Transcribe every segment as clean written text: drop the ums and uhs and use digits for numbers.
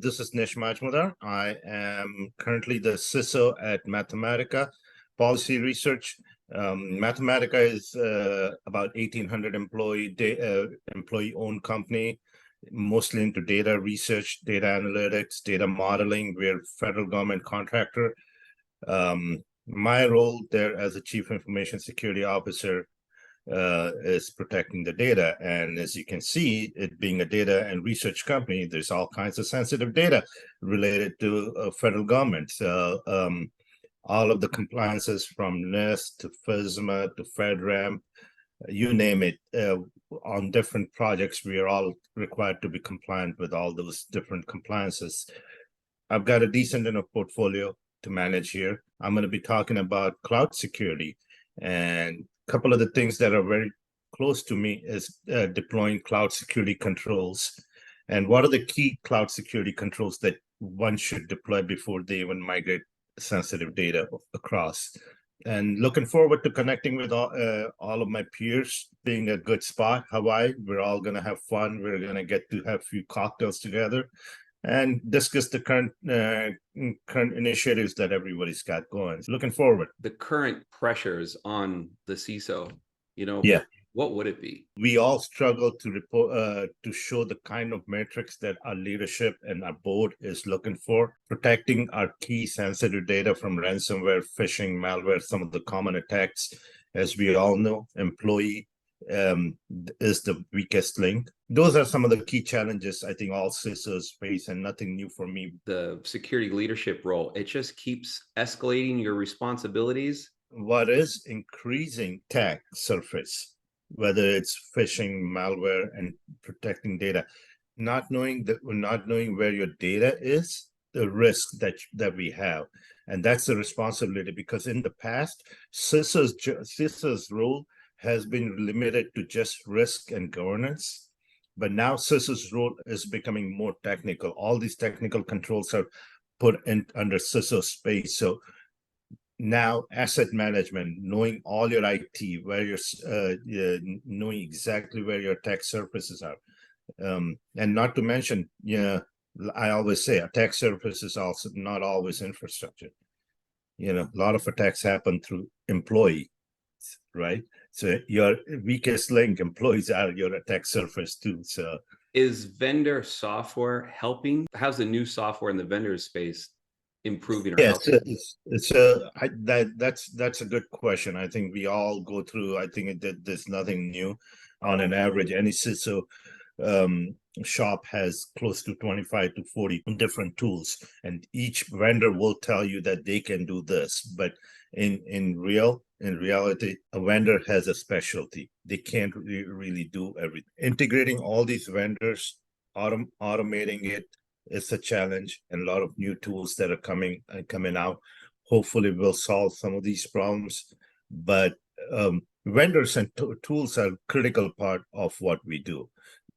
This is Nish Majmudar. I am currently the CISO at Mathematica Policy Research. Mathematica is about 1,800 employee-owned company, mostly into data research, data analytics, data modeling. We're a federal government contractor. My role there as a Chief Information Security Officer is protecting the data. And as you can see, it being a data and research company, there's all kinds of sensitive data related to federal government. So all of the compliances from NIST to FISMA to FedRAMP, you name it, on different projects, we are all required to be compliant with all those different compliances. I've got a decent enough portfolio to manage here. I'm going to be talking about cloud security, and a couple of the things that are very close to me is deploying cloud security controls. And what are the key cloud security controls that one should deploy before they even migrate sensitive data across? And looking forward to connecting with all of my peers, being a good spot. Hawaii, we're all going to have fun. We're going to get to have a few cocktails together and discuss the current initiatives that everybody's got going. Looking forward. The current pressures on the CISO, Yeah. What would it be? We all struggle to report, to show the kind of metrics that our leadership and our board is looking for, protecting our key sensitive data from ransomware, phishing, malware, some of the common attacks. As we all know, employee is the weakest link. Those are some of the key challenges I think all CISOs face, and nothing new for me. The security leadership role, it just keeps escalating your responsibilities. What is increasing attack surface, whether it's phishing, malware, and protecting data, not knowing where your data is, the risk that we have. And that's the responsibility, because in the past, CISO's role has been limited to just risk and governance. But now CISO's role is becoming more technical. All these technical controls are put in under CISO space. So now asset management, knowing all your IT, where you're knowing exactly where your attack surfaces are. And not to mention, I always say attack surface is also not always infrastructure. A lot of attacks happen through employees, right? So your weakest link, employees, are your attack surface too. So is vendor software helping? How's the new software in the vendor space improving? Or helping? That's a good question. I think we all go through. I think there's nothing new. On an average, any CISO shop has close to 25 to 40 different tools, and each vendor will tell you that they can do this, but in reality, a vendor has a specialty. They can't really do everything. Integrating all these vendors, automating it, it's a challenge, and a lot of new tools that are coming out. Hopefully we'll solve some of these problems, but vendors and tools are a critical part of what we do.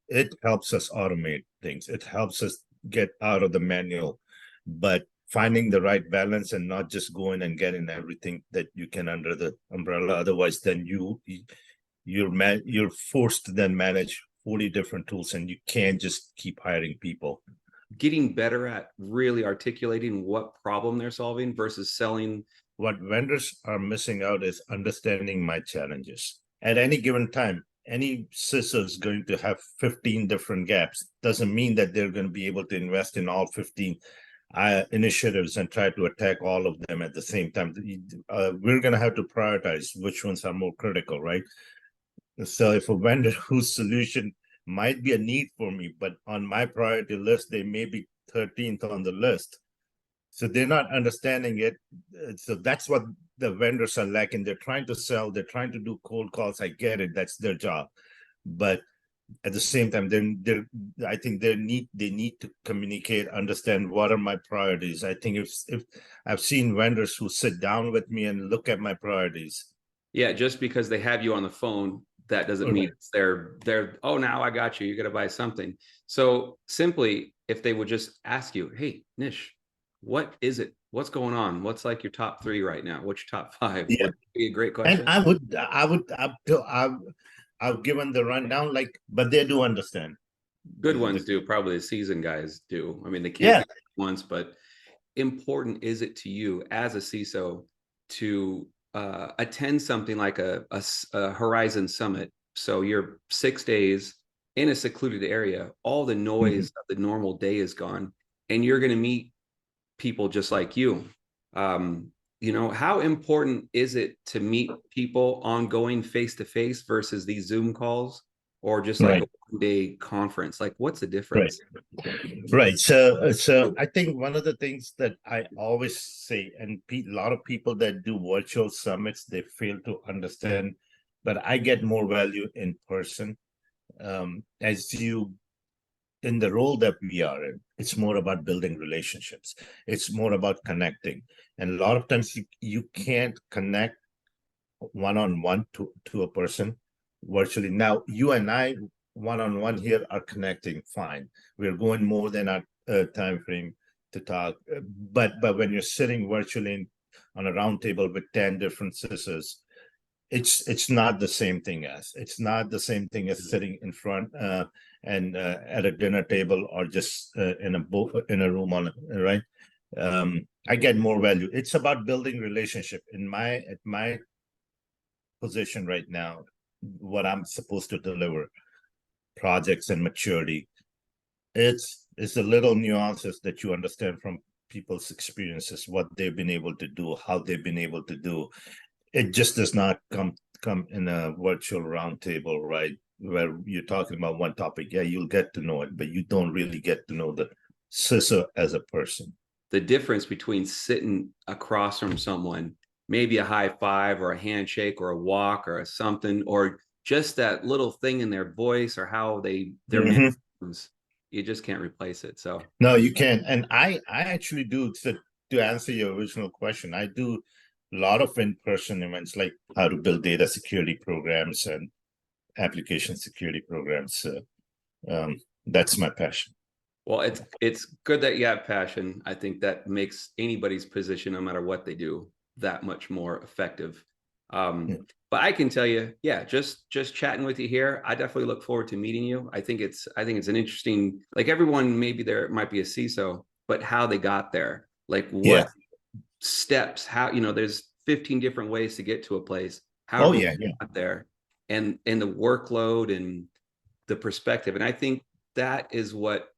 It helps us automate things. It helps us get out of the manual, but finding the right balance and not just going and getting everything that you can under the umbrella. Otherwise, then you're forced to then manage 40 different tools, and you can't just keep hiring people. Getting better at really articulating what problem they're solving versus selling. What vendors are missing out is understanding my challenges. At any given time, any CISO is going to have 15 different gaps. Doesn't mean that they're going to be able to invest in all 15 initiatives and try to attack all of them at the same time. We're going to have to prioritize which ones are more critical, right? So if a vendor whose solution might be a need for me, but on my priority list, they may be 13th on the list. So they're not understanding it. So that's what the vendors are lacking. They're trying to sell, they're trying to do cold calls. I get it, that's their job. But at the same time, I think they need to communicate, understand what are my priorities. I think if I've seen vendors who sit down with me and look at my priorities. Yeah, just because they have you on the phone, that doesn't mean they're oh, now I got you, got to buy something. So simply, if they would just ask you, hey, Nish, what is it? What's going on? What's like your top 3 right now? What's your top 5? Yeah. Would be a great question. And I've given the rundown, but they do understand. Good ones do, probably the seasoned guys do. I mean, they can't Yeah. do it once, but important is it to you as a CISO to attend something like a Horizon Summit? So you're 6 days in a secluded area, all the noise of the normal day is gone, and you're going to meet people just like you. You know, how important is it to meet people ongoing face to face versus these Zoom calls or just like Right. a one-day conference? Like, what's the Right. difference? Right. So I think one of the things that I always say, and a lot of people that do virtual summits, they fail to understand, but I get more value in person. As you in the role that we are in, it's more about building relationships. It's more about connecting. And a lot of times you can't connect one-on-one to a person virtually. Now, you and I one-on-one here are connecting fine. We're going more than our time frame to talk. But when you're sitting virtually on a round table with 10 different CISOs, it's not the same thing as sitting in front and at a dinner table or just in a room on right. I get more value. It's about building relationship. At my position right now, what I'm supposed to deliver, projects and maturity, it's the little nuances that you understand from people's experiences, what they've been able to do, how they've been able to do. It just does not come in a virtual roundtable, right? Where you're talking about one topic. Yeah, you'll get to know it, but you don't really get to know the CISO as a person. The difference between sitting across from someone, maybe a high five or a handshake or a walk or a something, or just that little thing in their voice or how their mannerisms, you just can't replace it. So no, you can't. And I actually do, to answer your original question, I do a lot of in-person events, like how to build data security programs and application security programs. That's my passion. well, it's good that you have passion. I think that makes anybody's position, no matter what they do, that much more effective. Yeah. But I can tell you, yeah, just chatting with you here, I definitely look forward to meeting you. I think it's an interesting, like everyone, maybe there might be a CISO, but how they got there, like what steps, how, you know, there's 15 different ways to get to a place. How got there, and the workload and the perspective. And I think that is what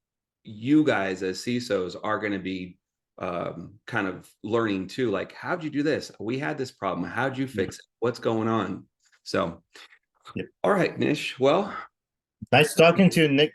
you guys as CISOs are going to be kind of learning too. Like, how'd you do this? We had this problem. How'd you fix it? What's going on? So, all right, Nish. Well, nice talking to you, Nick.